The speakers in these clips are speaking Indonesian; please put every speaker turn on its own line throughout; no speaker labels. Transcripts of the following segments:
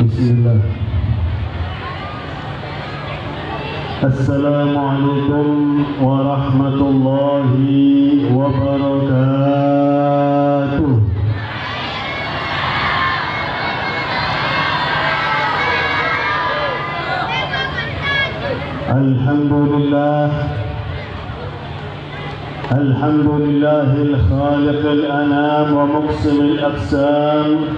Bismillah. Assalamualaikum warahmatullahi wabarakatuh. Alhamdulillah. Alhamdulillahil khaliqil anam wa muqsimil aqsam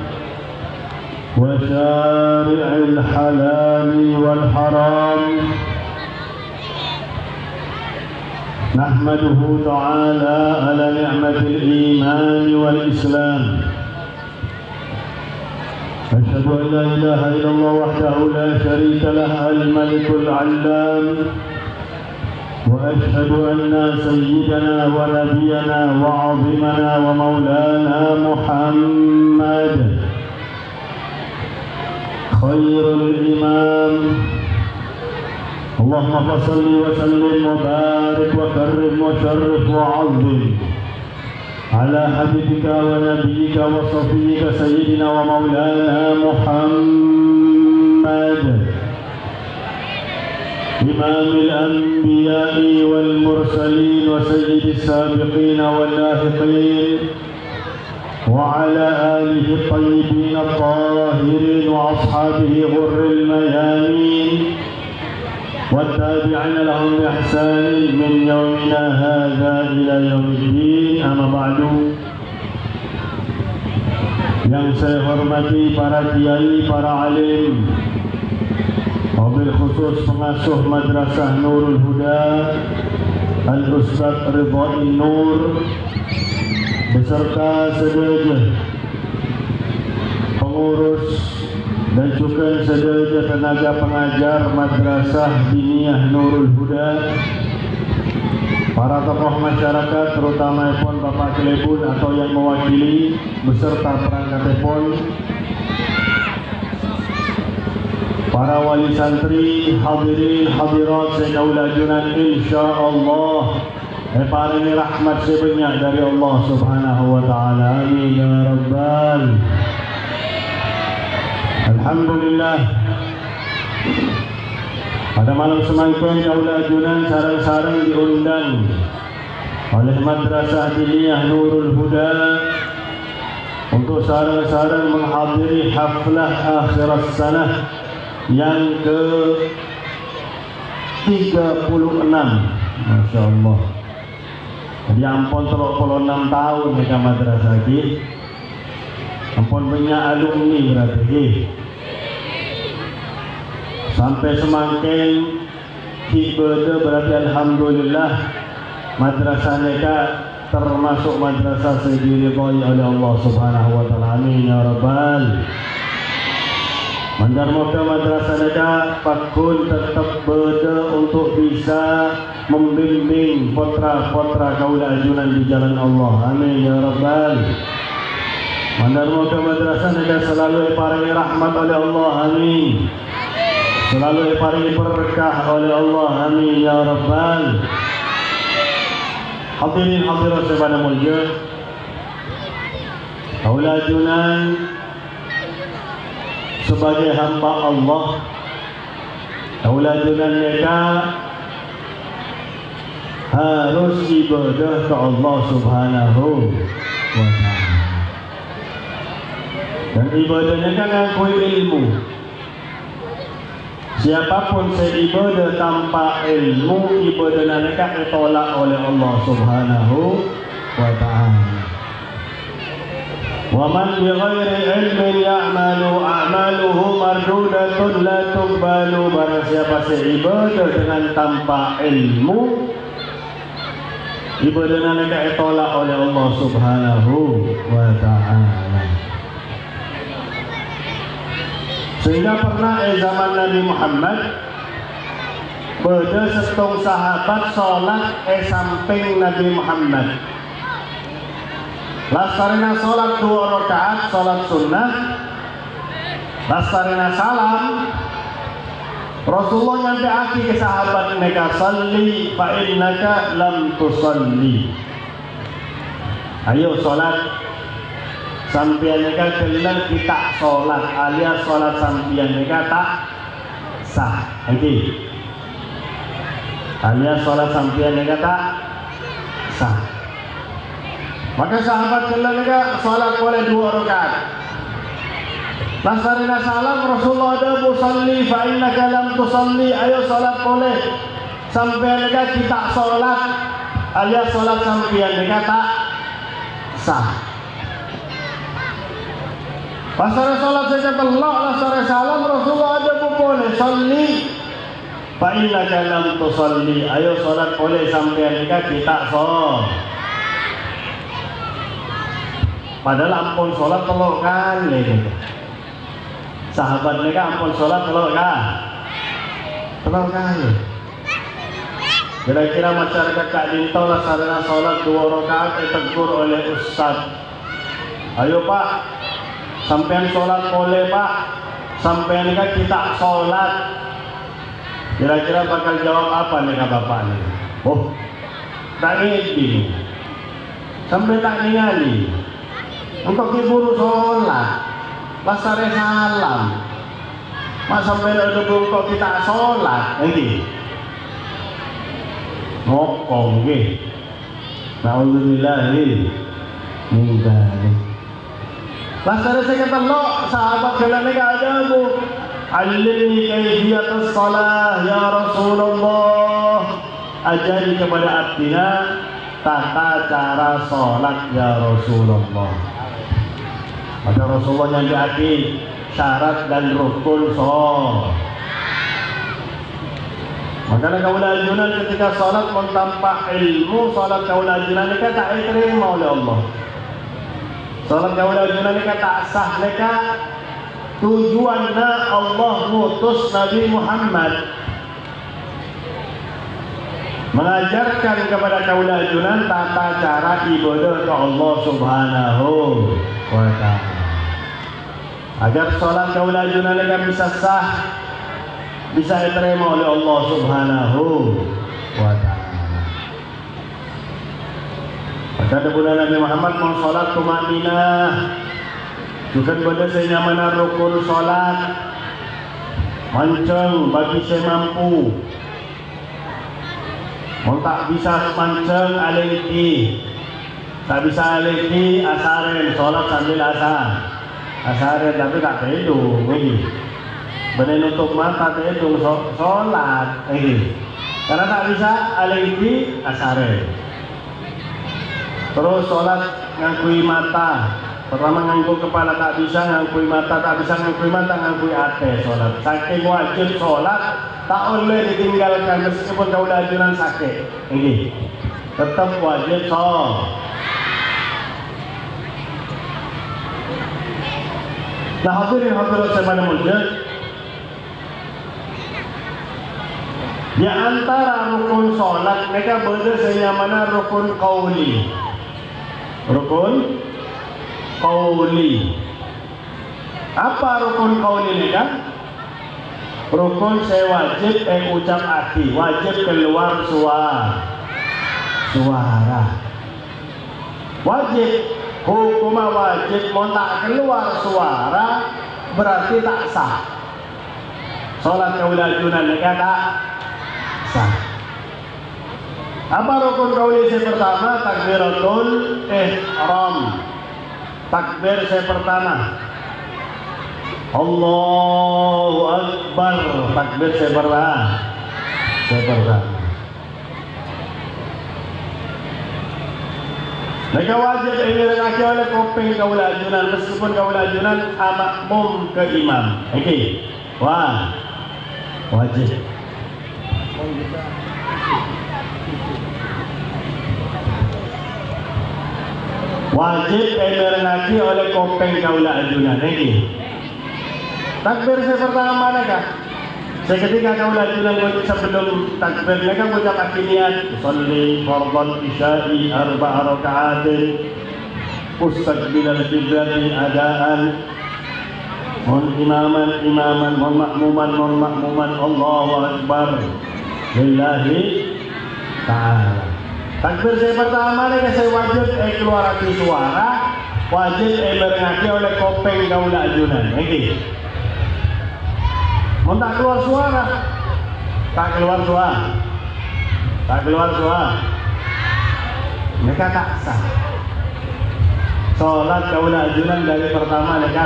وشارع الحلال والحرام نحمده تعالى على نعمة الإيمان والإسلام أشهد أن لا إله إلا الله وحده لا شريك له الملك العلام وأشهد أن سيدنا ونبينا وعظيمنا ومولانا محمد خير الإمام اللهم صل وسلم وبارك وكرم وشرف وعظم على حبيبك ونبيك وصفيك سيدنا ومولانا محمد إمام الأنبياء والمرسلين وسيد السابقين واللاحقين وعلى آله الطيبين الطاهرين وأصحابه غر الميامين والتابعين لهم بإحسان من يومنا هذا إلى يوم الدين. أما بعد. Yang saya hormati para kiai, para alim, wabil khusus pengasuh Madrasah Nurul Huda Al-Ustaz Ridwain Nur beserta sedaya pengurus dan juga sedaya tenaga pengajar Madrasah Diniyah Nurul Huda, para tokoh masyarakat terutama pun Bapak Kelebun atau yang mewakili beserta perangkat pun, para wali santri, hadirin hadirat sedaula junan, insyaallah paringi rahmat sebanyak dari Allah Subhanahu wa taala. Amin ya rabbal. Alhamdulillah. Pada malam semangkin daula ajunan sarang-sarang diundang oleh Madrasah Diniyah Nurul Huda untuk sarang-sarang menghadiri haflah akhirat sanah yang ke 36. Masya Allah. Jadi ampun 36 tahun mereka madrasah ini. Ampun banyak alumni berarti. Sampai semakin tiba berarti alhamdulillah madrasah mereka termasuk madrasah diridhai oleh Allah Subhanahu wa taala. Amin ya rabbal. Mandar-moga madrasah mereka pakun tetap berda untuk bisa membimbing putra-putra kaula ajunan di jalan Allah. Amin ya rabbal. Mandar-moga madrasah mereka selalu diparingi rahmat oleh Allah. Amin. Selalu diparingi berkah oleh Allah. Amin ya rabbal. Hadirin hadirat sebanyak mulia, kaula ajunan sebagai hamba Allah, kaula ajunan mereka harus ibadah ke Allah Subhanahu wa ta'ala. Dan ibadahnya kan ngakui ilmu. Siapapun seibadah tanpa ilmu, ibadah mereka ditolak oleh Allah Subhanahu wa ta'ala. Wa man bi ghairi ilmin ya'malu a'maluhu mardudatun la tuqbalu. Barang siapa seibadah dengan tanpa ilmu, ibadah mereka ditolak oleh Allah Subhanahu wa ta'ala. Sehingga pernah zaman Nabi Muhammad beda setong sahabat sholat samping Nabi Muhammad. Lastarina sholat 2 rakaat sholat sunnah, lastarina salam Rasulullah nyampe aki ke sahabat mereka, salli fa innaka lam tusalli. Ayo sholat, sampean mereka kelak kita sholat alias sholat sampean mereka tak sah. Nanti alias sholat sampean mereka tak sah. Maka sahabat kelak mereka sholat boleh 2 rakaat. Nasarina salam Rasulullah ada musalli fa innaka lam tusalli, ayo sholat boleh sampean mereka kita sholat alias sholat sampean mereka tak sah. Pasal sholat saya kata Allah, nasarina salam Rasulullah ada boleh salli fa innaka lam tusalli, ayo sholat boleh sampean mereka kita sholat. Padahal ampun sholat telur kali gitu. Sahabat mereka ampun sholat telur kali. Kira-kira masyarakat Kak Dinto lah sarana sholat 2 rakaat ditegur oleh ustaz. Ayo pak, sampean sholat boleh pak, sampean mereka kita sholat. Kira-kira bakal jawab apa mereka bapak ini? Oh, tak ngerti. Sampai tak ningali. Untuk diburu sholat pasare salam mas sampai ada kok kita sholat nanti ngokong gitu. Na'udzubillahi min dzalik. Pasare saya kata lo sahabat kalian enggak ada bu alimni kaifiyatus shalah ya Rasulullah, ajari kepada abdina tata cara sholat ya Rasulullah. Maka Rasulullah yang diarti syarat dan rukun sholat. Maka kaulah ajunan ketika sholat tanpa ilmu, sholat kaulah ajunan mereka tak diterima oleh Allah. Sholat kaulah ajunan mereka tak sah mereka. Tujuannya Allah ngutus Nabi Muhammad mengajarkan kepada kaulah ajunan tata cara ibadah ke Allah Subhanahu wa ta'ala, agar sholat kaulah ajunan mereka bisa sah, bisa diterima oleh Allah Subhanahu wa ta'ala. Maka daripada Nabi Muhammad mau sholat tumakninah, bukan pada saya mana rukun sholat mancang bagi saya mampu. Mau tak bisa mancang aliki, tak bisa aliki asaren sholat sambil asaren tapi tak terhitung ini. Benar nutup mata terhitung sholat ini. Karena tak bisa aliki asaren. Terus sholat ngangkui mata. Pertama ngangkui kepala tak bisa, ngangkui mata tak bisa, ngangkui mata, ngangkui ate sholat. Saking wajib sholat tak boleh ditinggalkan meskipun kau dah ajunan sakit. Ini tetap wajib sholat. Nah hadirin hadirat saya mulia, di antara rukun sholat mereka beda mana rukun qauli. Rukun qauli. Apa rukun qauli mereka? Rukun saya wajib ucap hati, wajib keluar suara. Wajib, hukumnya wajib, mau tak keluar suara berarti tak sah. Sholat kaulah ajunan mereka tak sah. Apa rukun qauli saya pertama? Takbiratul ihram. Takbir saya pertama. Allahu Akbar. Takbir saya pertama. Mereka wajib diringaki oleh kuping kaulah ajunan meskipun kaulah ajunan makmum ke imam. Okey. Wah. Wajib. Wajib diringaki oleh kuping kaulah ajunan. Okey. Takbir saya pertama manakah? Seketika kaulah ajunan sebelum takbir mereka ucap akhiriyat usalli fardhan isya'i 4 raka'atin mustaqbilal qiblati adaan imaman makmuman Allahu Akbar lillahi ta'ala. Takbir saya pertama mereka saya wajib keluar suara wajib merengaki oleh kopeng kaula ajunan. Oke. Mau tak keluar suara? Tak keluar suara. Tak keluar suara. Mereka tak sah. Sholat kaula ajunan dari pertama mereka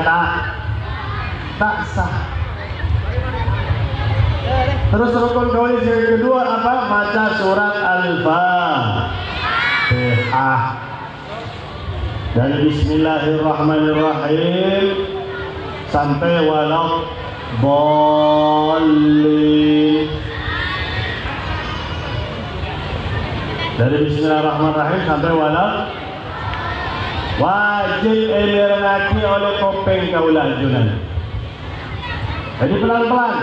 tak sah. Terus rukun kauli yang kedua apa? Baca surat Al-Fatihah. Dari Bismillahirrahmanirrahim sampai walau boleh. Dari Bismillahirrahmanirrahim sampai walau wajib merengaki oleh kopeng kaula ajunan. Jadi pelan-pelan.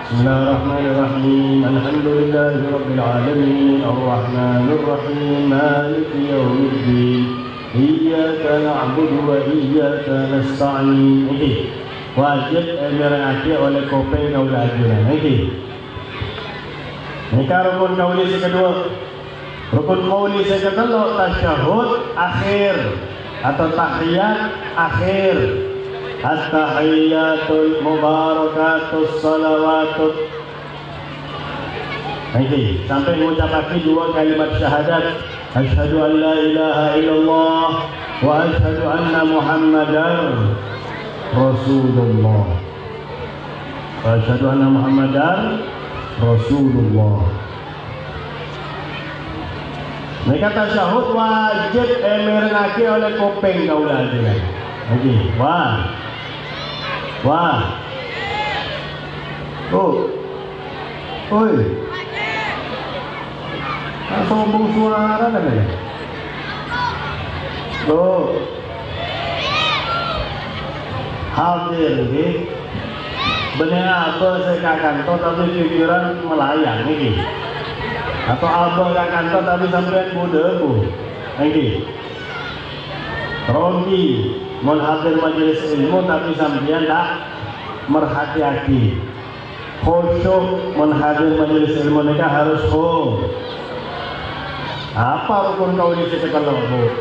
Bismillahirrahmanirrahim. Alhamdulillahirabbil alamin. Arrahmanirrahim. Maliki yaumiddin. Iyyaka na'budu wa iyyaka nasta'in. Ini wajib merengaki oleh kopeng kaula ajunan. Ini rukun kauli yang kedua. Rukun kauli yang kedua tasyahud akhir atau tahiyat akhir. At-tahiyyatul mubarakatus salawatut. Ini sampai mengucap lagi dua kalimat syahadat. Asyhadu an la ilaha illallah wa asyhadu anna Muhammadar Rasulullah. Wa asyhadu anna Muhammadar Rasulullah. Mereka tasyahud wajib merengaki oleh kopeng kaula ajunan. Lagi, wah. Oh, oi. Sombong suara kan ya? Oh, hadir ni. Benar apa saya kantor tapi pikiran melayang ni. Atau abah kat kantor tapi sampai muda bu. Lagi. Ronti. Mau hadir majelis ilmu tapi sampean tak merhati-hati. Khusyuk menhadir majelis ilmu mereka harus apa rukun kauli sesekala bu?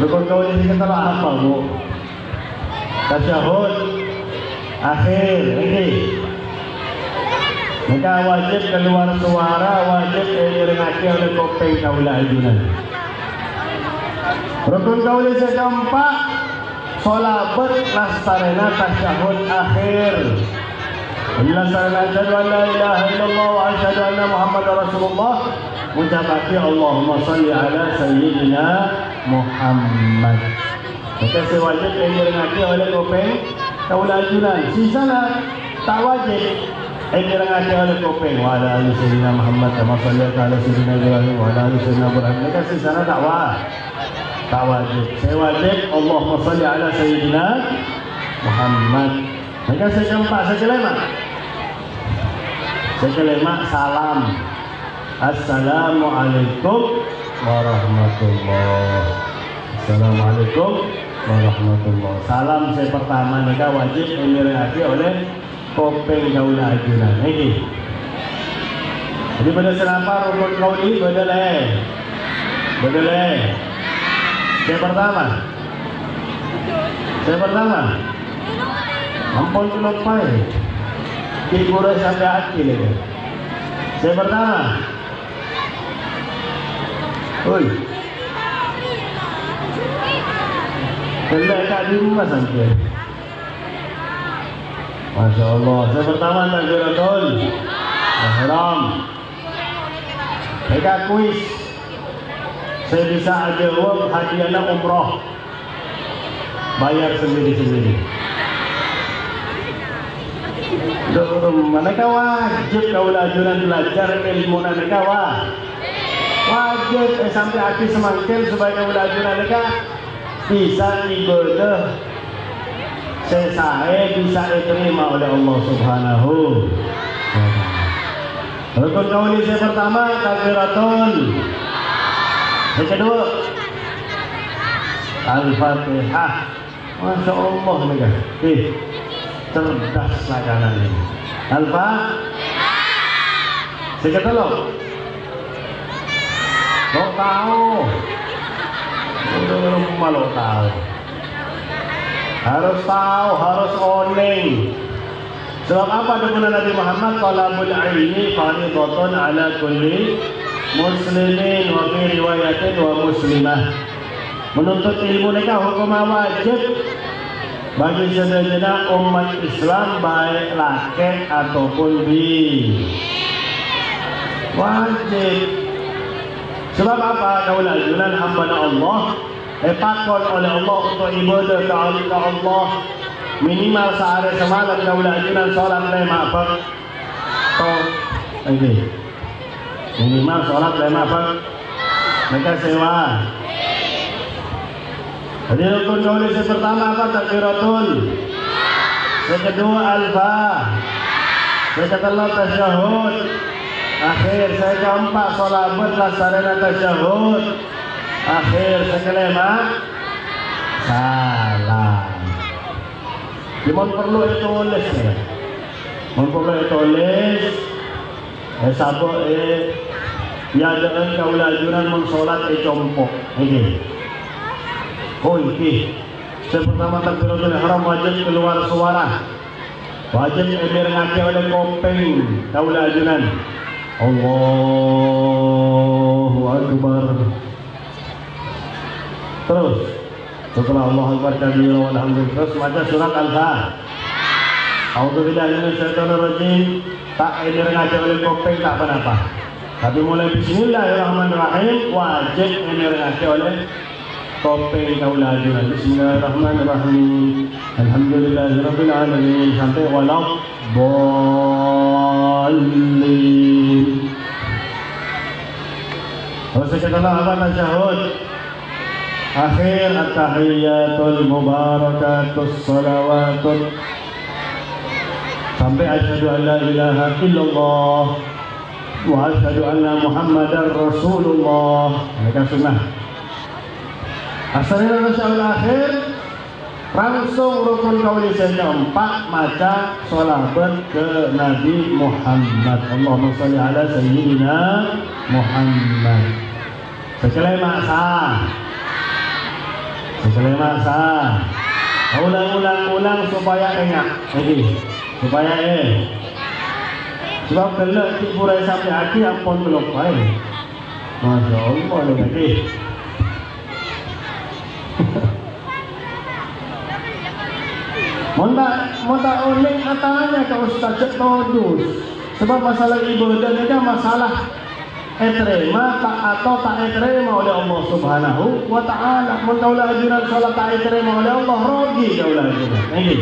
Rukun kauli sesekala apa bu? Tasyahud akhir ini. Mereka wajib keluar suara, wajib direngaki oleh kopeng kaula ajunan. Rukun kauli keempat, sholabat lastarena tasyahud akhir. Lastarena asyhadu an la ilaha illallah wa asyhadu anna Muhammadar Rasulullah. Ucapake Allahumma sholli ala sayyidina Muhammad. Maka wajib direngaki oleh kopeng kaula ajunan. Sisana tak wajib. Direngaki oleh kopeng wa ala ali sayyidina Muhammad kama sholli ala sayyidina Ibrahim wa ala ali sayyidina Ibrahim. Maka sisana tak wajib. Saya wajib Allahumma sholli ala sayyidina Muhammad. Maka saya keempat saya kelima salam. Assalamualaikum warahmatullahi. Assalamualaikum warahmatullahi. Salam saya pertama nikah wajib direngaki oleh kopeng kaula ajunan. Ini. Jadi pada selapa rukun kauli bedaleh. Saya pertama. Ampun lupa ya. Hiburan sampai hati lagi. Saya pertama. Oi. Kelak kat di rumah sampai. Masya Allah. Saya pertama takbiratul ihram. Mereka kuis. Saya bisa jawab hadiahnya umroh. Bayar sendiri-sendiri. Mereka wajib kaula ajunan belajar ilmu mereka wajib sampai hati semakin supaya kaula ajunan mereka bisa ibadah sesae bisa diterima oleh Allah Subhanahu wa Ta'ala. Rukun kauli saya pertama takbiratul. Yang kedua Al-Fatihah. Masya Allah mereka. Cerdas lah kanan ini. Saya kata lo tahu. Udah malu tahu. Harus tahu, harus owning. Sebab apa dengan Nabi Muhammad? Talabul ilmi fardhatun ala kulli muslimin wa fi riwayatin wa muslimah. Menuntut ilmu nikah hukum wajib bagi segenap umat Islam, baik laki ataupun bi. Wajib. Sebab apa? Kaulah junan hamba Allah pakon oleh Allah untuk ibadah ke Allah minimal sehari semalam. Kaulah junan solat 5 apa? Minimal solat 5 apa? Mereka sewa. Jadi rukun kaulis yang pertama apa? Takbiratul. Yang kedua alfa. Yang ketiga tasyahud. Akhir saya keempat solat berlasarana tasyahud. Akhir saya kelima salam. Cuma perlu tulis ya. Perlu tulis. Sabuk ya dengan kaulah junan mensolat compok. Ini. Oh ini. Yang pertama takbiratul ihram wajib keluar suara. Wajib emir ngaki oleh kopeng kaulah junan. Allahu Akbar. Terus setelah Allahu Akbar kabira walhamdulillah terus baca surat Al-Fatihah. A'udzubillahi minasyaitonir rajim. Tak emir ngaki oleh kopeng tak apa-apa. Tapi mulai bismillahirrahmanirrahim wajib emir ngaki oleh kopeng kaulah junan. Bismillahirrahmanirrahim. Alhamdulillahirabbil alamin sampai walau boleh. Terus kita apa tasyahud? Akhir at-tahiyyatul mubarakatus salawatut sampai asyhadu an la ilaha illallah wa asyhadu anna muhammadar rasulullah. Mereka sunnah. Asalnya tasyahud akhir langsung rukun qauli keempat maca sholawat ke Nabi Muhammad. Allahumma sholli ala sayyidina Muhammad. Sekelima sah. Ulang supaya ingat. Jadi supaya sebab kalau tiburai sampai akhir ampun belum baik. Masya Allah lagi. Monta uling atanya ke Ustaz Cek Todus. Sebab masalah ibadah ini kan masalah terima tak atau tak terima oleh Allah Subhanahu wa ta'ala. Kaulah ajuran salat tak terima oleh Allah rugi kaulah ajuran. Ini.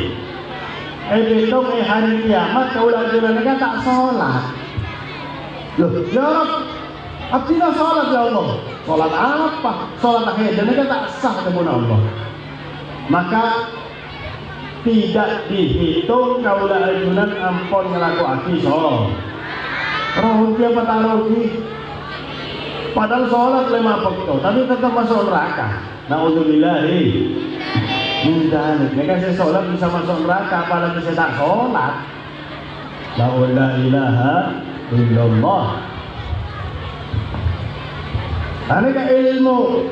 Besok hari kiamat kaulah ajuran ini kan tak salat. Loh, ya Rabb, abdina salat ya Allah. Salat apa? Salat akhir ini kan tak sah dengan Allah. Maka tidak dihitung kaulah ajunan ampun ngelaku aki sholat. Rugi apa tak rugi? Padahal sholat 5 waktu, tapi tetap masuk neraka. Na'udzubillahi min dzalik. Mereka saya sholat bisa masuk neraka, apalagi saya tak sholat. La ilaha illallah. Aneka ilmu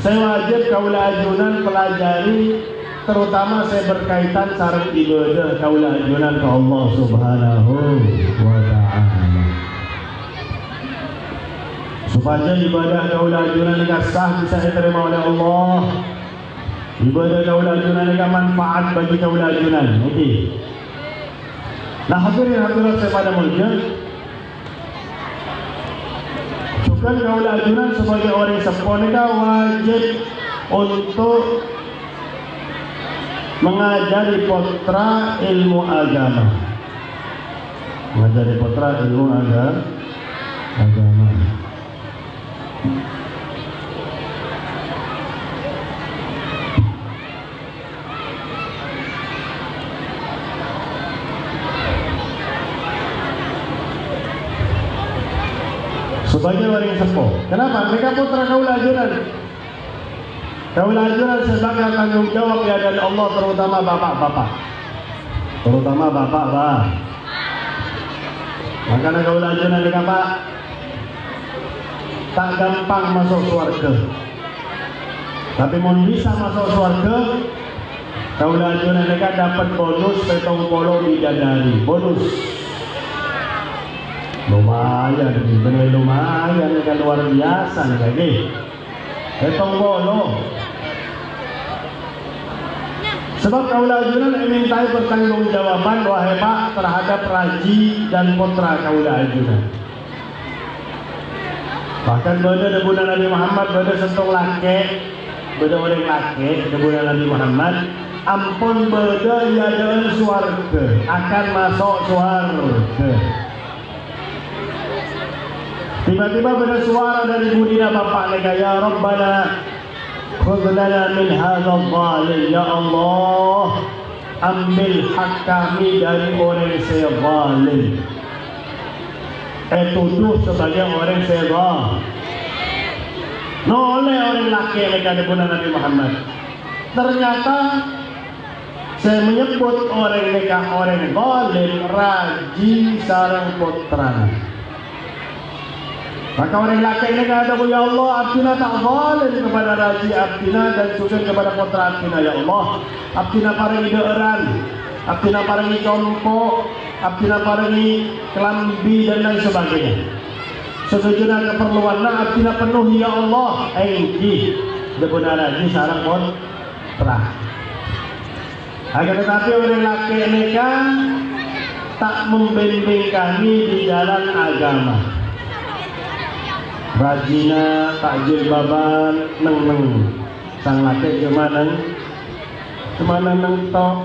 saya wajib kaulah ajunan pelajari, terutama saya berkaitan sarang ibadah kaulah ajunan ke Allah Subhanahu wa ta'ala, supaya ibadah kaulah ajunan ini sah bisa diterima oleh Allah. Ibadah kaulah ajunan ini manfaat bagi kaulah ajunan. Oke. Nah hadirin saya pada mulia, juga kaulah ajunan sebagai orang seponika wajib untuk mengajari putra ilmu agama. Mengajari putra ilmu agama. Sebagai orang sepuh. Kenapa? Mereka putra kaulah ajuran. Kaulah ajuran sebagai tanggung jawab ya dari Allah, terutama bapak-bapak. Makanya kaulah ajunan mereka Pak, tak gampang masuk surga. Tapi mau bisa masuk surga, kaulah ajunan mereka dapat bonus petong polo bidadari. Bonus. Lumayan, benar lumayan, kan luar biasa nih lagi. Petong polo. Sebab kaulah ajunan mintai pertanggungjawaban wahai Pak terhadap raji dan putra kaulah ajunan. Bahkan pada debunan Nabi Muhammad pada sentuh laki, pada orang laki debunan Nabi Muhammad, ampun pada yadaan suarga akan masuk suarga. Tiba-tiba pada suara dari budina bapak mereka, ya Rabbana khudh lana min hadha zalim, ya Allah ambil hak kami dari orang yang zalim. Tuduh sebagai orang yang zalim. Oleh orang laki mereka debunan Nabi Muhammad. Ternyata saya menyebut orang mereka orang zalim, raji sarang putra. Maka orang laki ini kata, ya Allah, abdina tak zalim kepada raji abdina dan juga kepada putra abdina, ya Allah. Abdina paringi deeran, abdina paringi compo, abdina paringi kelambi dan lain sebagainya. Sesujudnya keperluan abdina penuhi, ya Allah. Engki debunan raji sarang putra. Akan tetapi orang laki ini kan tak membimbing kami di jalan agama. Rajina takjil baban neng sang laki cuma neng tok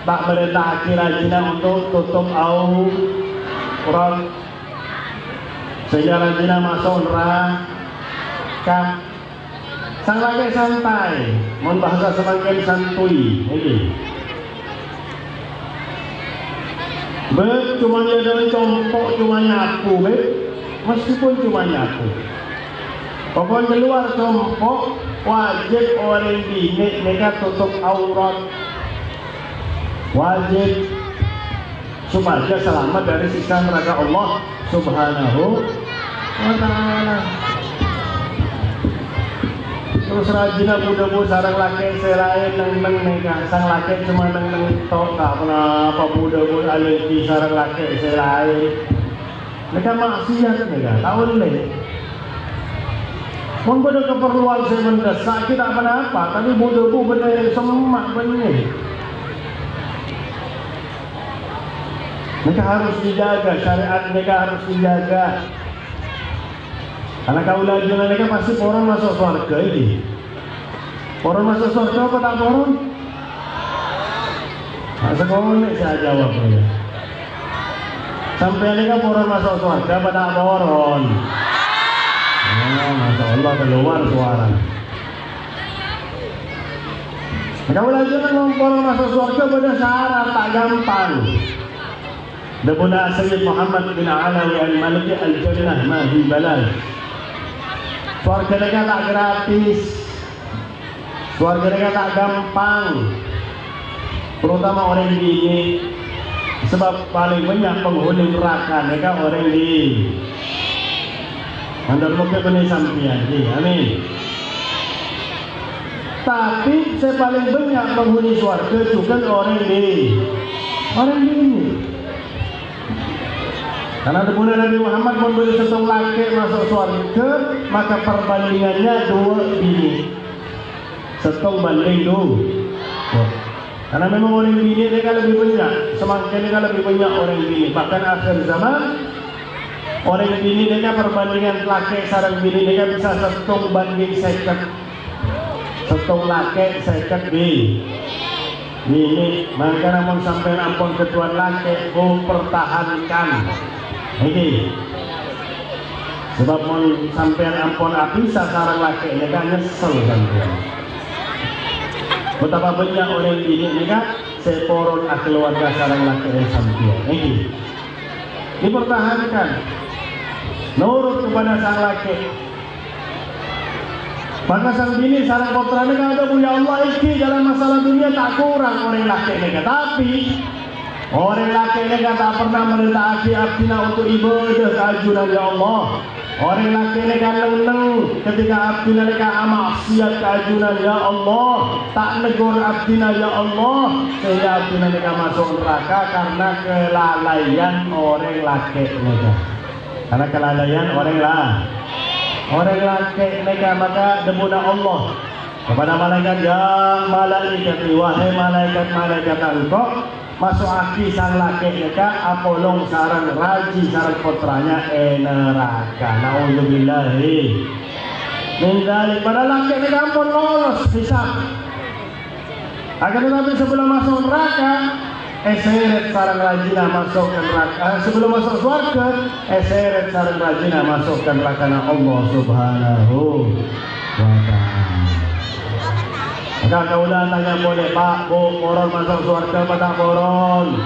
tak merintah rajina untuk tutup aurat sehingga rajina masuk neraka. Sang laki santai, mohon bahasa semakin santuy ini. Cuma dia dari compok cuma nyapu meskipun cuma nyapu. Pokoknya keluar compok wajib orang bini mereka tutup aurat, wajib supaya selamat dari siksa neraka Allah Subhanahu wa ta'ala. Terus rajina budak-budak sarang laki selain neng mereka sang laki cuma neng tok tak pernah apa budak-budak alih sarang laki selain mereka maksiat mereka tahu ni. Pun pada keperluan saya mendesak kita apa-apa, tapi budak-budak benda yang semak benih. Mereka harus dijaga, syariat mereka harus dijaga. Karena kaulah ajunan mereka pasti orang masuk surga ini. Orang masuk surga apa tak orang? Sekolah ni saya jawab saja. Sampai mereka orang masuk surga apa tak orang? Masya Allah keluar suara. Kaulah ajunan orang masuk surga pada syarat tak gampang. Debuna Sayyid Muhammad bin Alawi al-Maliki al-Jannah mahi balal. Keluarga mereka tak gratis, keluarga mereka tak gampang, terutama orang ini. Sebab paling banyak penghuni neraka mereka orang ini. Anda mungkin benih sampian, amin. Tapi saya paling banyak penghuni surga juga orang ini. Karena debunan Nabi Muhammad memberi setung laki masuk surga, maka perbandingannya 2 bini. Setung banding 2. Karena memang orang bini mereka lebih banyak, semakin mereka lebih banyak orang bini. Bahkan akhir zaman orang bini mereka perbandingan laki sarang bini mereka bisa setung banding 50. Setung laki 50 bini. Maka namun sampai ampun ketuan laki, pertahankan. Ini sebab mau sampai ampun api sarang laki mereka nyesel kan. Betapa banyak orang ini mereka seporon keluarga sarang laki yang sampai ini dipertahankan nurut kepada sang laki. Maka sang bini sarang putra mereka ada punya Allah iki dalam masalah dunia tak kurang orang laki mereka, tapi Orang laki ini kan tak pernah merintahkan abdina untuk ibadah keajunan ya Allah. Orang laki ini kan neng ketika abdina mereka maksiat keajunan ya Allah. Tak negur abdina ya Allah, sehingga abdina mereka masuk neraka karena kelalaian orang laki mereka. Karena kelalaian orang laki mereka, maka debuna Allah kepada malaikat, ya malaikat, wahai malaikat engkau masuk aki sang laki mereka apolong sarang raji sarang putranya neraka. Na'udzubillahi min dzalik. Pada laki mereka pun lolos hisab, akan tetapi sebelum masuk neraka seret sarang rajina masuk ke neraka. Sebelum masuk surga seret sarang rajina masuk ke neraka Allah Subhanahu wa ta'ala. Maka kaulah tanya boleh, Pak, Bu, boron masuk surga apa tak boron?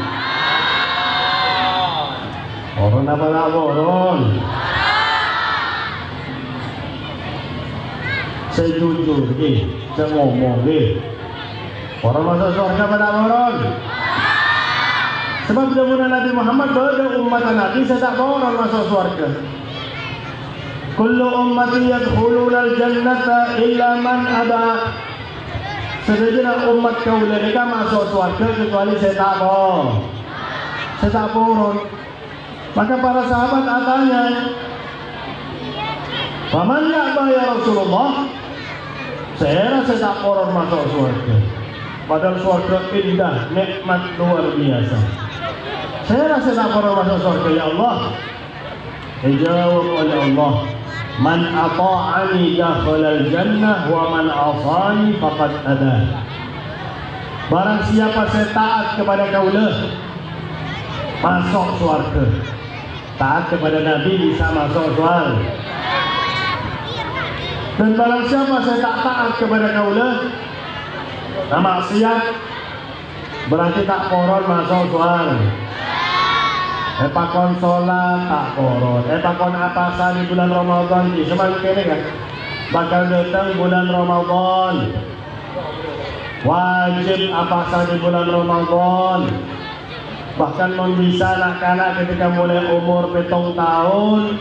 Boron apa tak boron? Saya jujur, saya ngomong, boron masuk surga apa tak boron? Sebab zaman Nabi Muhammad pada umat Nabi saya tak boron masuk surga. Kullu ummati yadkhuluna al-jannata illa man aba. Sebenarnya umat kaula mereka masuk surga kecuali saya tak boron. Maka para sahabat tanya, "Faman ya'ba ya Rasulullah?" Saya tak boron masuk surga. Padahal surga indah, nikmat luar biasa. Saya tak boron masuk surga ya Allah. Dijawab oleh Allah, man ata'ani dakhalal jannah wa man asani faqad ada. Barang siapa saya taat kepada kaulah masuk surga. Taat kepada Nabi bisa masuk surga. Dan barang siapa saya tak taat kepada kaulah maksiat, berarti tak koron masuk surga. Pakon sholat tak koron, pakon apa di bulan Ramadan di semakin ini kan bakal datang bulan Ramadan, wajib apa di bulan Ramadan. Bahkan non bisa nak-nak ketika mulai umur 7 tahun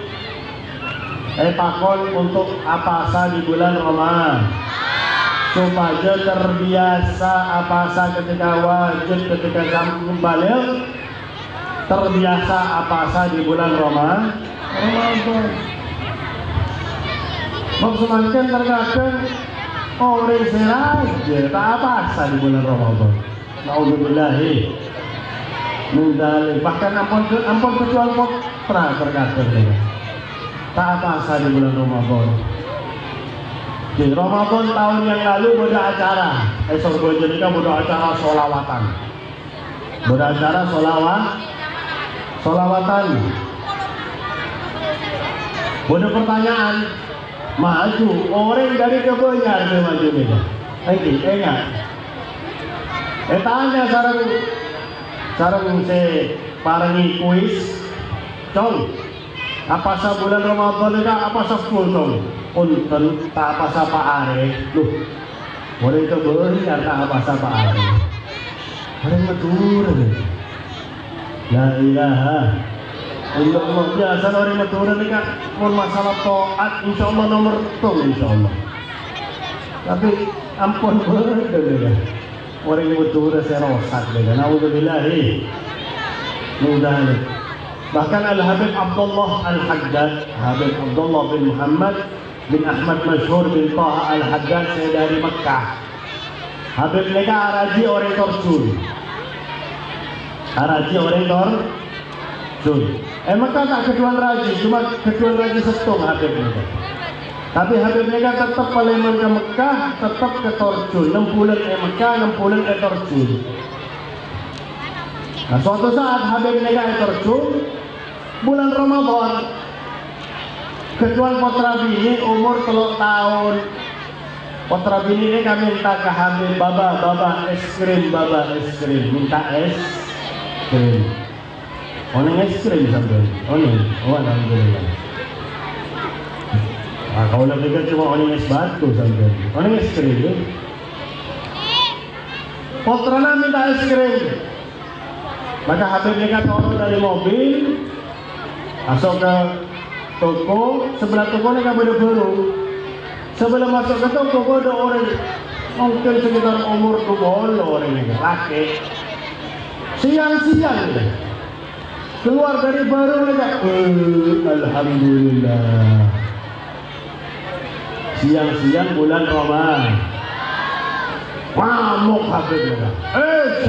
pakon untuk apa di bulan Ramadan supaya terbiasa apa ketika wajib, ketika kembali terbiasa apa di bulan Ramadan. Semakin terkadang orang saja tak apa di bulan Ramadan. Na'udzubillahi min dzalik. Bahkan ampun kecuali putra terkadang tak apa di bulan Ramadan. Di Ramadan tahun yang lalu ada acara surga jadi ada acara sholawatan, ada acara solawatan. Ada pertanyaan, maju orang dari kebanyakan dia maju ni. Ingat. Tanya sarang saya parangi kuis. Cong, apa sa bulan Ramadan ni apa sa full cong? Unten tak apa sa paare. Loh, orang kebanyakan tak apa sa paare. Orang matur ni. La ilaha illallah. Biasa orang matur ni kan pun masalah taat insyaallah nomor 1 insyaallah. Tapi ampun betul orang matur saya rosak dia. Naudzubillahi min dzalik. Bahkan Al-Habib Abdullah Al-Haddad, Habib Abdullah bin Muhammad bin Ahmad Masyhur bin Taha Al-Haddad, saya dari Mekah. Habib mereka araji orang Torjun. Raji orang Torjun. Maka tak kedua raji, cuma kedua raji setung Habib mereka. Tapi Habib mereka tetap Palembang ke Mekah, tetap ke Torjun. 6 bulan Mekah, 6 bulan Torjun. Nah, suatu saat Habib mereka Torjun, bulan Ramadan. Kedua putra bini umur 3 tahun. Putra bini ini kami minta ke Habib, baba es krim, minta es krim. Oneng es krim sampai. Alhamdulillah. Kalau lebih kan cuma oneng es batu sampai. Oneng es krim. Putrana minta es krim. Maka Habib mereka turun dari mobil, masuk ke toko, sebelah toko mereka baru-baru. Sebelum masuk ke toko ada orang mungkin sekitar umur 20 orang ini, laki. Siang-siang keluar dari baru mereka, alhamdulillah. Siang-siang bulan Ramadan. Ngamuk Habib mereka.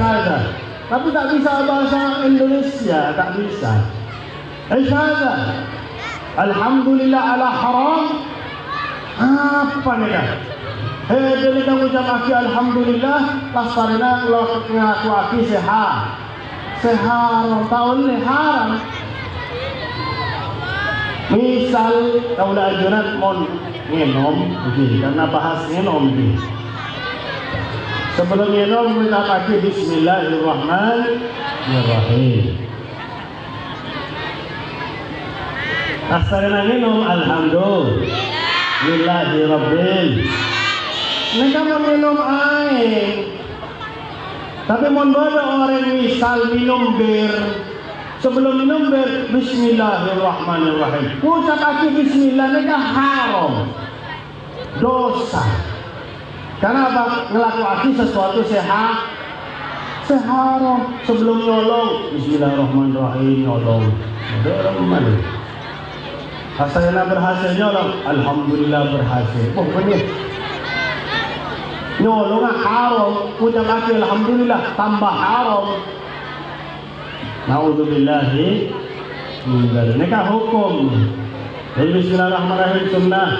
Saya. Tapi tak bisa bahasa Indonesia, tak bisa. Saya. Alhamdulillah ala haram. Apa mereka? Dia ucap aki alhamdulillah, lasarina ngaku aki sehat. Sehat tahun ni haram. Misal kau dah ajuran mon ngenom, karena bahas ngenom ni. Sebelum ngenom kita pakai Bismillahirrahmanirrahim. Lasarina ngenom alhamdulillahirabbil. Mereka mau minum air, tapi mau bawa orang misal minum bir. Sebelum minum bir, Bismillahirrahmanirrahim. Ucap kaki Bismillah, mereka haram, dosa. Karena apa? Ngelakuin sesuatu sehat, seharam. Sebelum nyolong, Bismillahirrahmanirrahim, nyolong. Ada orang mana? Asalnya berhasil nyolong, alhamdulillah berhasil. Oh benar. Nyolong haram, ucap kaki alhamdulillah tambah haram. Naudzubillahi min dzalik. Nikah hukum. Jadi bismillahirrahmanirrahim sunnah.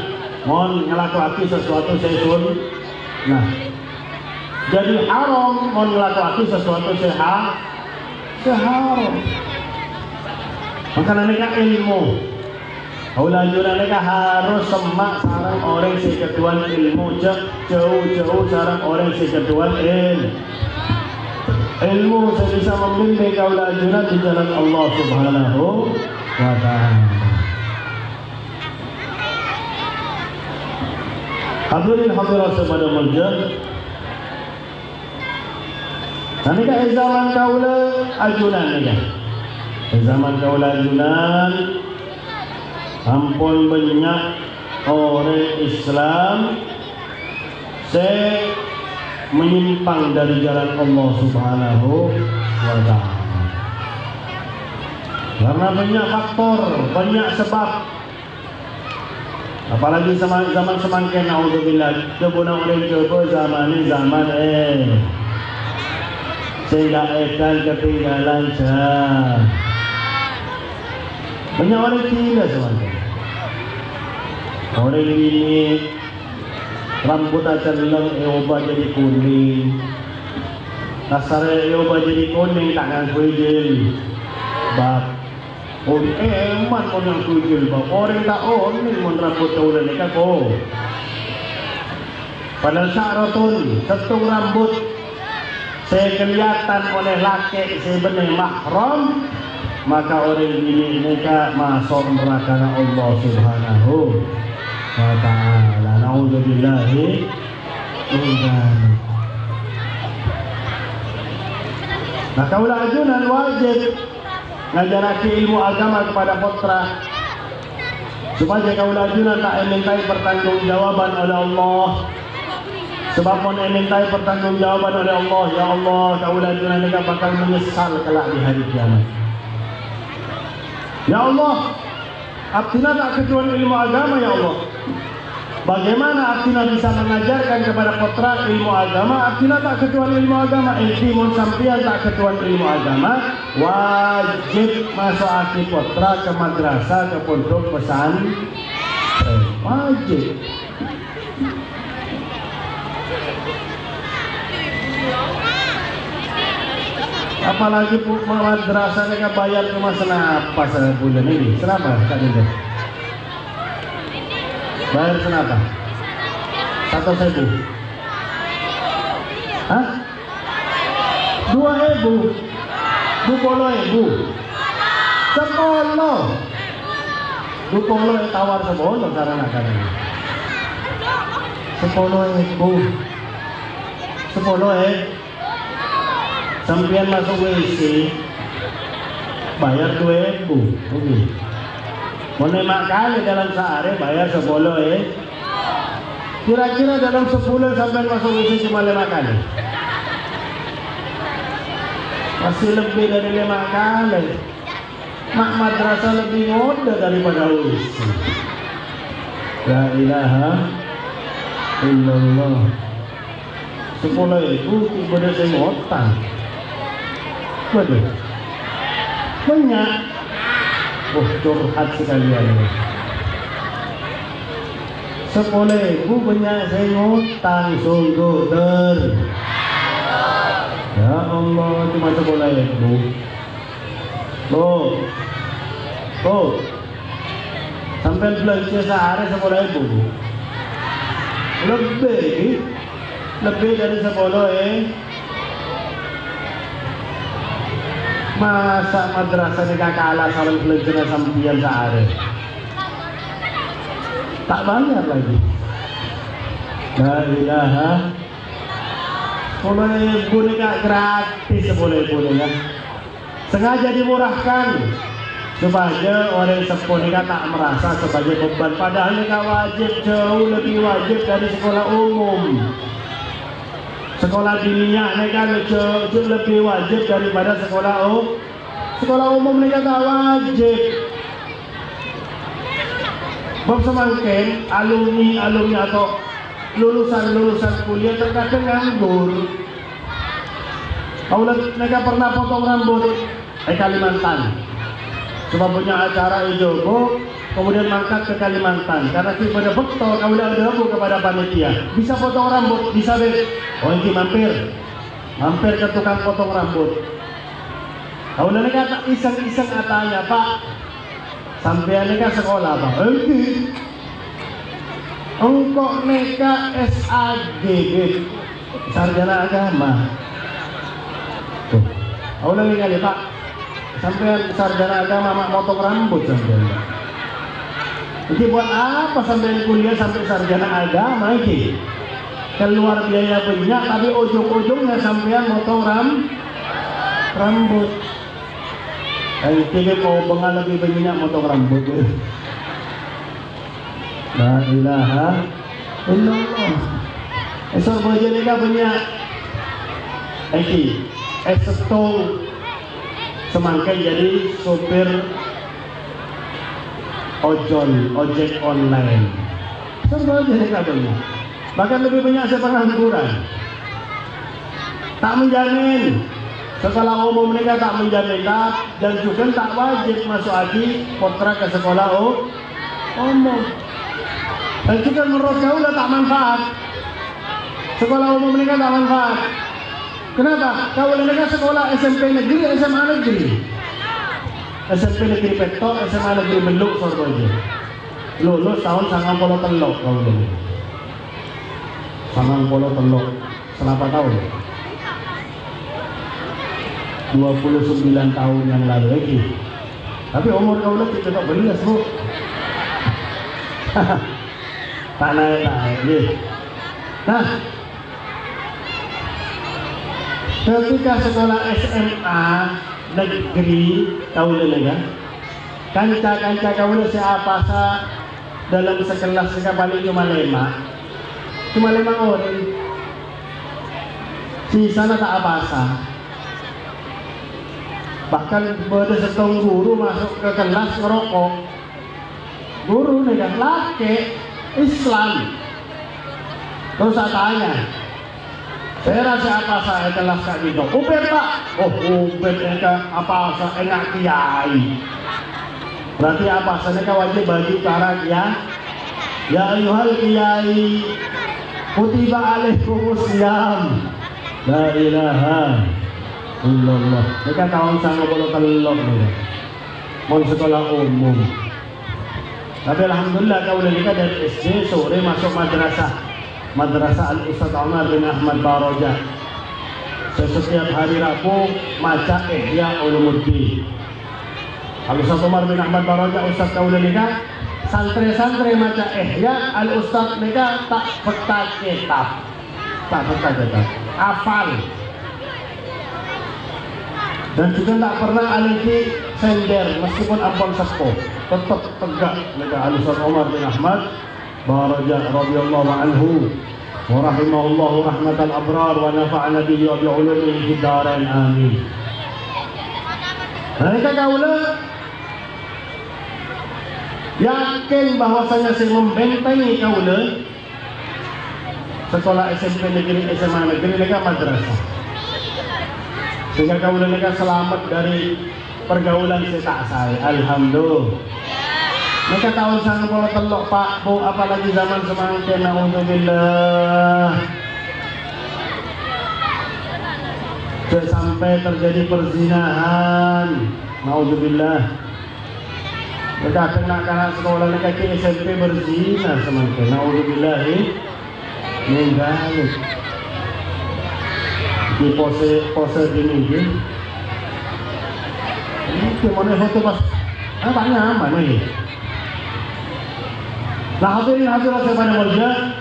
Mohon ngelakuin sesuatu sesun. Nah, jadi haram mohon ngelakuin sesuatu sehat. Seharam. Makanya nikah ilmu. Ulah-ulah mereka harus semak sarang orang sekeduan ilmu, jauh-jauh sarang orang sekeduan ilmu saya bisa membimbing ulah-ulah di jalan Allah Subhanahu wa ta'ala. Hadirin hadirat sepada majlis. Nanti kan zaman kaula ajunan ni kan. Zaman kaula ajunan ampun banyak orang Islam saya menyimpang dari jalan Allah Subhanahu wa ta'ala. Karena banyak faktor, banyak sebab. Apalagi zaman semakin naudzubillah, coba orang coba zaman ini zaman sehingga akan ketinggalan jah. Banyak orang gila semuanya. Orang ini rambut aja leng, ubah jadi kuning. Dasarnya ubah jadi kuning tangan kujil. Bab, eman orang kujil bab. Orang tak ini mon rambut kaulah ni kako. Padahal sya'ratun, setung rambut. Saya kelihatan oleh laki sebenarnya mahram. Maka orang ini mereka masuk neraka Allah Subhanahu wa ta'ala. Naudzubillahi min dzalik. Nah, kaulah ajunan wajib ngajarake ilmu agama kepada putra supaya kaulah ajunan tak mintai pertanggungjawaban oleh Allah. Sebab mau mintai pertanggungjawaban oleh Allah, ya Allah, kaulah ajunan mereka bakal menyesal kelak di hari kiamat. Ya Allah, Abdina tak ketuan ilmu agama ya Allah. Bagaimana Abdina bisa mengajarkan kepada putra ilmu agama? Abdina tak ketuan ilmu agama. Ilmu sampian tak ketuan ilmu agama. Wajib masuk aki putra ke madrasah ke pondok pesantren. Wajib. Apalagi madrasah mereka bayar cuma senapa sebulan ini. Senapa Kak Dinda? Bayar senapa? 1.000. Hah? 2.000. 20.000. 10. 20 tawar 10 karena 10.000. 10 sampian masuk WC bayar 2.000. Oke. Mau 5 kali dalam sehari bayar 10 Kira-kira dalam sebulan sampai masuk WC cuma 5 kali. Masih lebih dari 5 kali. Mak madrasah lebih muda daripada WC. La ilaha illallah. 10 itu tiba dari ngotang. Betul. Banyak. Curhat sekalian. 10.000 banyak saya ngutang sungguh ter. Ya Allah, cuma 10.000. Tuh. Sampai belanja sehari 10.000. Lebih dari 10 Masa madrasah ni kalah sama belanja sampian sehari. Tak bayar lagi. La ilaha. Boleh boneka gratis, boleh boneka. Sengaja dimurahkan supaya orang sekolah tak merasa sebagai beban. Padahal mereka wajib, jauh lebih wajib dari sekolah umum. Sekolah diniyah mereka jauh lebih wajib daripada sekolah umum mereka tak wajib. Bab semangkin alumni atau lulusan kuliah terkadang nganggur. Kalau mereka pernah potong rambut Kalimantan, cuma punya acara Ijogo, kemudian mangkat ke Kalimantan karena pada betul kalau ada kepada panitia bisa potong rambut, bisa deh. Oh ini mampir ke tukang potong rambut. Kalau mereka tak iseng-iseng katanya, Pak, sampai mereka sekolah Pak. Engkau mereka SAG, sarjana agama. Tuh, aku lagi kali Pak, sampai sarjana agama mak motong rambut sampai. Jadi buat apa sampai kuliah sampai sarjana agama ini? Keluar biaya banyak, tapi ujung-ujungnya sampean motong rambut. Jadi kau bengal lebih banyak motong rambut. La ilaha illallah. Esok baca mereka banyak. Setong semangka jadi sopir ojek online. Esok baca mereka banyak. Bahkan lebih banyak pengangguran. Tak menjamin. Sekolah umum mereka tak menjamin dan juga tak wajib masuk haji kontrak ke sekolah umum. Dan juga menurut kau tak manfaat. Sekolah umum mereka tak manfaat. Kenapa? Kau mereka sekolah SMP negeri, SMA negeri. SMP negeri Petok, SMA negeri Beluk Sorboja. Lulus tahun 93 kau ini. 93 selama tahun. 29 tahun yang lalu lagi. Tapi umur kau lebih tetap belas Bu. Tak naik. Nah, ketika sekolah SMA negeri kau lega, kanca kau siapa dalam sekelas sekali cuma 5 orang. Sisanya tak apa-apa. Bahkan pada setong guru masuk ke kelas ngerokok. Guru nih kan laki Islam. Terus saya tanya, saya rasa apa saya kelas kayak gitu? Ubed Pak. Oh ubed enggak apa saya enak kiai. Berarti apa saya wajib bagi para kiai. Ya ayuhal kiai, kutiba alaikumusiyam. La ilaha illallah. Mereka tahun 93 nih. Mau sekolah umum. Tapi alhamdulillah kau kita dari SD sore masuk madrasah Al Ustaz Umar bin Ahmad Barojah. Setiap hari Rabu maca Ihya Ulumuddin. Al Ustaz Umar bin Ahmad Barojah Ustaz kau kita santri-santri maca Ihya, Al Ustaz mereka tak peta kitab. Hafal. Dan juga tak pernah aliki sender meskipun ampun sepuh, tetap tegak lega Al-Ustaz Omar bin Ahmad Baraja radhiyallahu anhu wa rahimahullahu rahmatal abrar wa nafa'ana bihi wa bi'ulumihi fid dharain amin. Mereka kaula yakin bahwasanya saya membentengi kaula sekolah SMP negeri, SMA negeri, lega madrasah, sehingga kaula lega selamat dari pergaulan setak saya. Alhamdulillah. Mereka tahun sang bola telok Pak Bu, apalagi zaman semangkin, naudzubillah. Sampai terjadi perzinahan, naudzubillah. Mereka kena kanak sekolah mereka ke SMP berzina semangkin, naudzubillah. Meninggal di pose ini. Ini mana foto pas? Banyak mana ini? Nah hadirin hadirat saya pada mulia,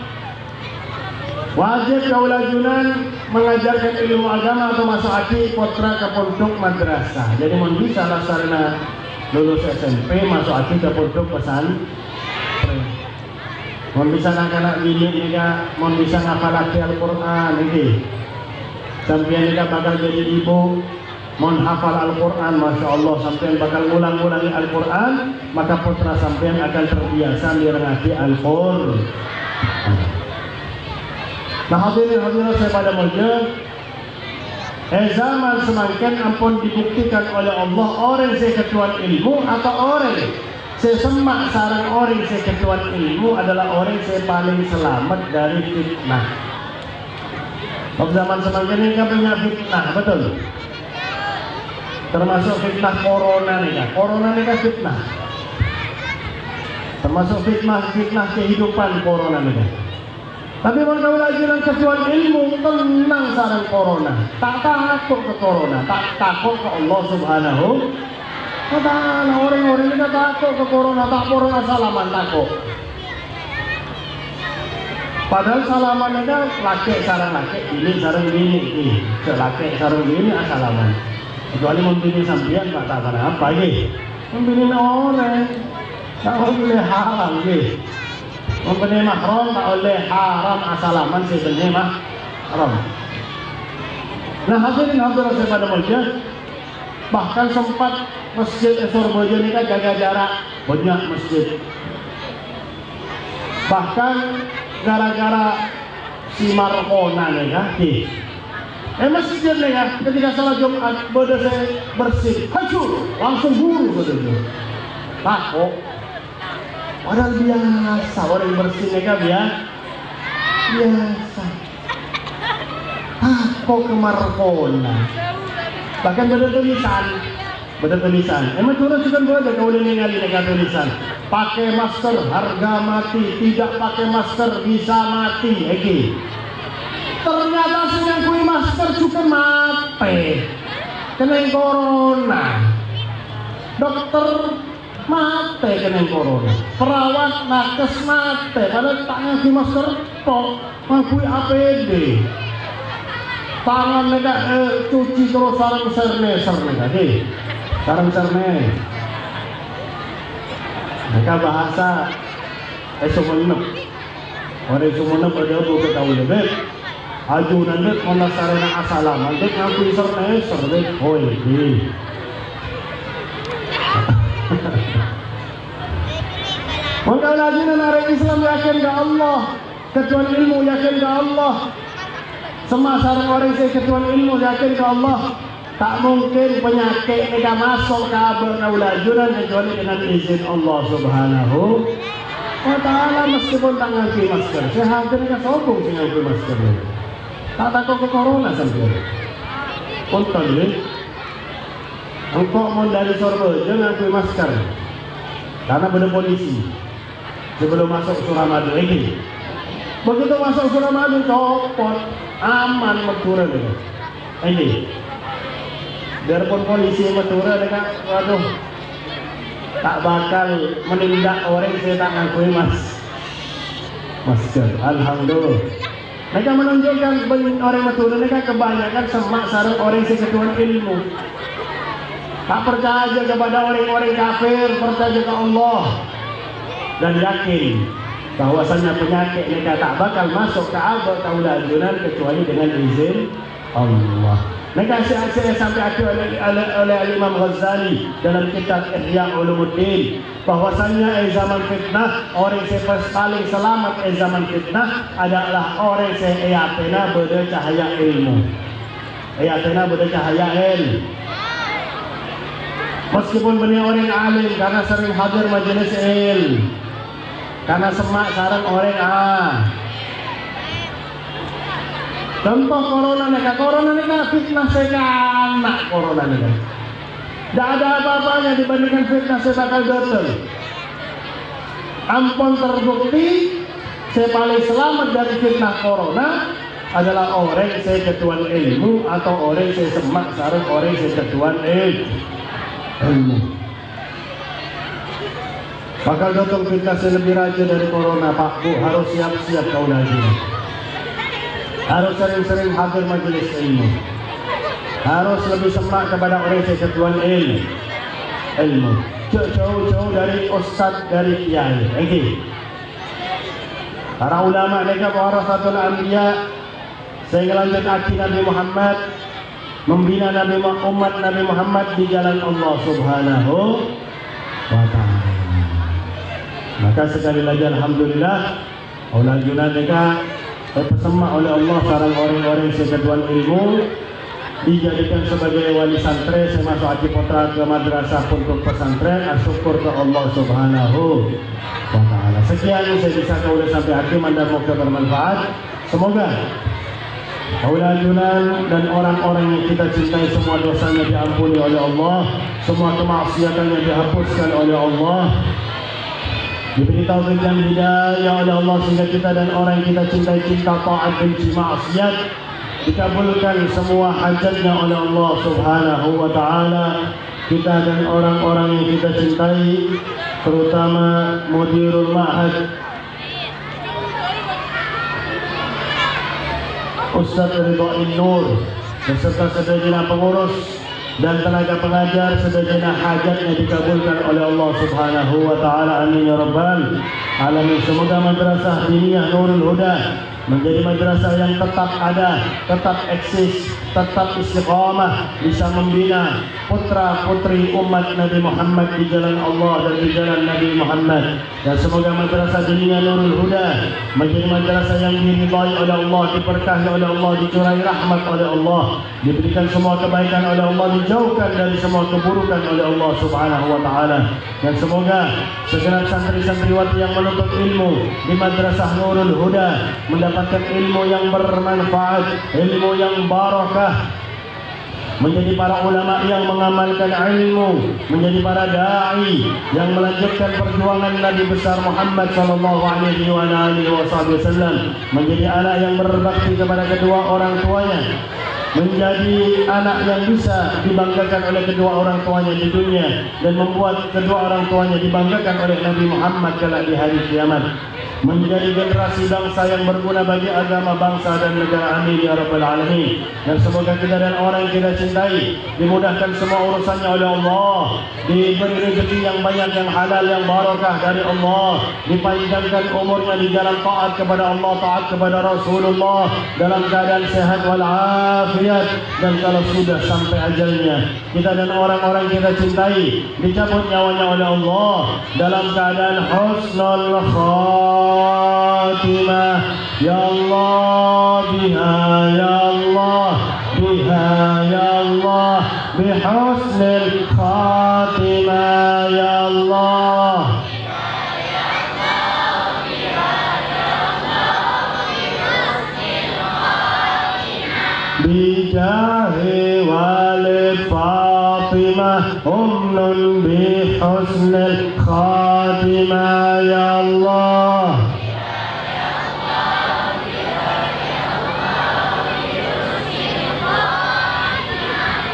wajib kaula junan mengajarkan ilmu agama atau masuk aki putra ke pondok madrasah. Jadi mohon bisa lah sarana lulus SMP masuk aki ke pondok pesantren. Mohon bisa anak-anak ini mohon bisa ngafal Al-Quran ini. Sampai ini bakal jadi ibu, mohon hafal Al-Quran, Masya Allah, sampai bakal ngulang-ngulangi Al-Quran, maka putra sampean akan terbiasa mirengati Al-Quran. Nah hadirin hadirat saya pada mulia, zaman semangkin ampun dibuktikan oleh Allah orang saya ketuan ilmu atau orang saya semak sarang orang saya ketuan ilmu adalah orang saya paling selamat dari fitnah. Pada zaman semangkin ini kan punya fitnah, betul? Termasuk fitnah corona nih kan, corona nih kan fitnah. Termasuk fitnah kehidupan corona nih kan. Tapi kalau ajaran kecuali ilmu tenang sarang corona, tak takut ke corona, tak takut ke Allah Subhanahu wa Ta'ala. Orang-orang ini takut ke corona, tak corona salaman takut. Padahal salaman itu laki sarang laki, ini sarang ini, laki sarang ini salaman. Kecuali membini sambian tak tahu apa ini, membini orang tak boleh haram ini, membini mahram tak boleh haram asalaman sebenarnya mahram. Nah hadirin hadirat saya pada mulia, bahkan sempat masjid Surabaya ini kan jaga jarak banyak masjid, bahkan gara-gara si Markona nih kan masjid nih ya, ketika salat Jumat bodoh saya bersih, hancur, langsung buru bodoh. Takut, padahal biasa orang bersih nih kan biasa. Takut ke Markona, bahkan bodoh tulisan. Emang turun juga bodoh kau ini ngali nih tulisan. Pakai masker harga mati, tidak pakai masker bisa mati, lagi. Ternyata senyangkui masker juga mati, kena corona. Dokter mati kena corona, perawat nakes mati, padahal tak ngangkui masker kok ngangkui APD. Tangan mereka cuci terus sarang serner deh, sarang serner. Mereka bahasa sumenep, orang sumenep ada buku tahu lebih. Aju nanti kalau sarana asalam, nanti ngakui serner, hoi di. Maka lagi orang Islam yakin ke Allah, ketuan ilmu yakin ke Allah. Semua sarang orang saya ketuan ilmu yakin ke Allah. Tak mungkin penyakit mereka masuk ke abad-abad kecuali dengan izin Allah Subhanahu wa Ta'ala. Meskipun tak ngangkui masker, saya hampir nggak sombong sih ngangkui masker. Tak takut ke corona sampai. Punten nih, engkau mau dari Surabaya ngangkui masker, karena benar polisi sebelum masuk Suramadu lagi. Begitu masuk Suramadu copot, aman Madura nih. Ini. Biarpun polisi Madura dekat, waduh, tak bakal menindak orang saya tak ngakui masker. Alhamdulillah. Mereka menunjukkan orang Madura mereka kebanyakan semak sarung orang saya ketuan ilmu. Tak percaya kepada orang-orang kafir, percaya ke Allah dan yakin bahwasanya penyakit mereka tak bakal masuk ke abad kaula ajunan kecuali dengan izin Allah. Mereka asyik-asyik sampai akhir oleh Imam Ghazali dalam kitab Ihya Ulumuddin bahwasanya zaman fitnah orang yang paling selamat zaman fitnah adalah orang yang ia bercahaya ilmu. Ia bercahaya ilmu. Meskipun beliau orang alim karena sering hadir majelis ilmu, karena semak sarang orang contoh corona neka fitnah sekanak corona neka. Tidak ada apa-apanya dibandingkan fitnah sebakal betul. Ampun terbukti saya paling selamat dari fitnah corona adalah orang saya ketuan ilmu atau orang saya semak sarang orang saya ketuan ilmu. Bakal datang fitnah lebih raja dari corona Pak Bu, harus siap-siap kau lagi. Harus sering-sering hadir majelis ilmu. Harus lebih semak kepada orang yang ketuan ilmu. Jauh-jauh dari ustaz, dari kiai. Okay. Para ulama mereka warasatul anbiya, sehingga lanjut hati Nabi Muhammad, membina umat Nabi Muhammad di jalan Allah Subhanahu wa ta'ala. Maka sekali lagi alhamdulillah Allah junah mereka terpesemak oleh Allah sarang orang-orang seketuan ilmu dijadikan sebagai wali santri. Saya masuk haji putra ke madrasah untuk pesantren, syukur ke Allah Subhanahu wa ta'ala. Sekian yang saya bisa kau sampai akhir, mudah-mudahan bermanfaat. Semoga Aula Junan dan orang-orang yang kita cintai semua dosanya diampuni oleh Allah, semua kemaksiatannya dihapuskan oleh Allah, diberi taufik dan hidayah oleh Allah sehingga kita dan orang yang kita cintai cinta taat benci maksiat, dikabulkan semua hajatnya oleh Allah Subhanahu wa ta'ala. Kita dan orang-orang yang kita cintai, terutama Mudirul Ma'had Ustaz Ridwain Nur beserta segenap pengurus dan tenaga pengajar, segenap hajatnya dikabulkan oleh Allah Subhanahu wa ta'ala. Amin ya rabbal alamin. Semoga madrasah diniyah Nurul Huda menjadi madrasah yang tetap ada, tetap eksis, tetap istiqamah, bisa membina putra-putri umat Nabi Muhammad di jalan Allah dan di jalan Nabi Muhammad. Dan semoga madrasah diniyah Nurul Huda menjadi madrasah yang diridhai oleh Allah, diberkahi oleh Allah, dicurahi rahmat oleh Allah, diberikan semua kebaikan oleh Allah, dijauhkan dari semua keburukan oleh Allah Subhanahu wa ta'ala. Dan semoga segenap santri-santriwati yang menuntut ilmu di madrasah Nurul Huda mendapatkan ilmu yang bermanfaat, ilmu yang barakah, menjadi para ulama yang mengamalkan ilmu, menjadi para dai yang melanjutkan perjuangan Nabi besar Muhammad sallallahu alaihi wasallam, menjadi anak yang berbakti kepada kedua orang tuanya, menjadi anak yang bisa dibanggakan oleh kedua orang tuanya di dunia dan membuat kedua orang tuanya dibanggakan oleh Nabi Muhammad kelak di hari kiamat, menjadi generasi bangsa yang berguna bagi agama bangsa dan negara. Amin ya rabbal alamin. Dan semoga kita dan orang yang kita cintai dimudahkan semua urusannya oleh Allah, diberi rezeki yang banyak, yang halal, yang barakah dari Allah, dipanjangkan umurnya di jalan taat kepada Allah, taat kepada Rasulullah dalam keadaan sehat walafiat. Dan kalau sudah sampai ajalnya, kita dan orang-orang kita cintai dicabut nyawanya oleh Allah dalam keadaan husnul khatimah. Ya Allah biha, ya Allah biha, ya Allah bihusnil khatimah, ya Allah. Bijahi walid Fatimah umnun bihusnil khatimah, ya Allah.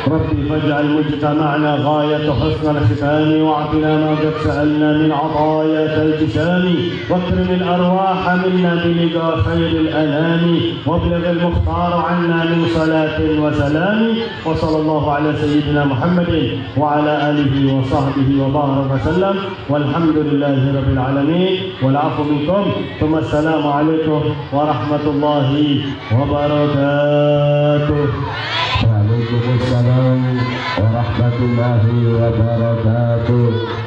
Rabbi فاجعل مجتمعنا غاية حسن الختام واعطنا ما قد سألنا من عطاياك الجسام واكرم الأرواح منا بلقاء خير الأنام وابلغ المختار عنا من صلاة وسلام وصلى الله على سيدنا محمد وعلى آله وصحبه وبارك وسلم والحمد لله رب العالمين والعفو منكم ثم السلام عليكم ورحمة الله وبركاته.
Waalaikumsalam warahmatullahi wabarakatuh.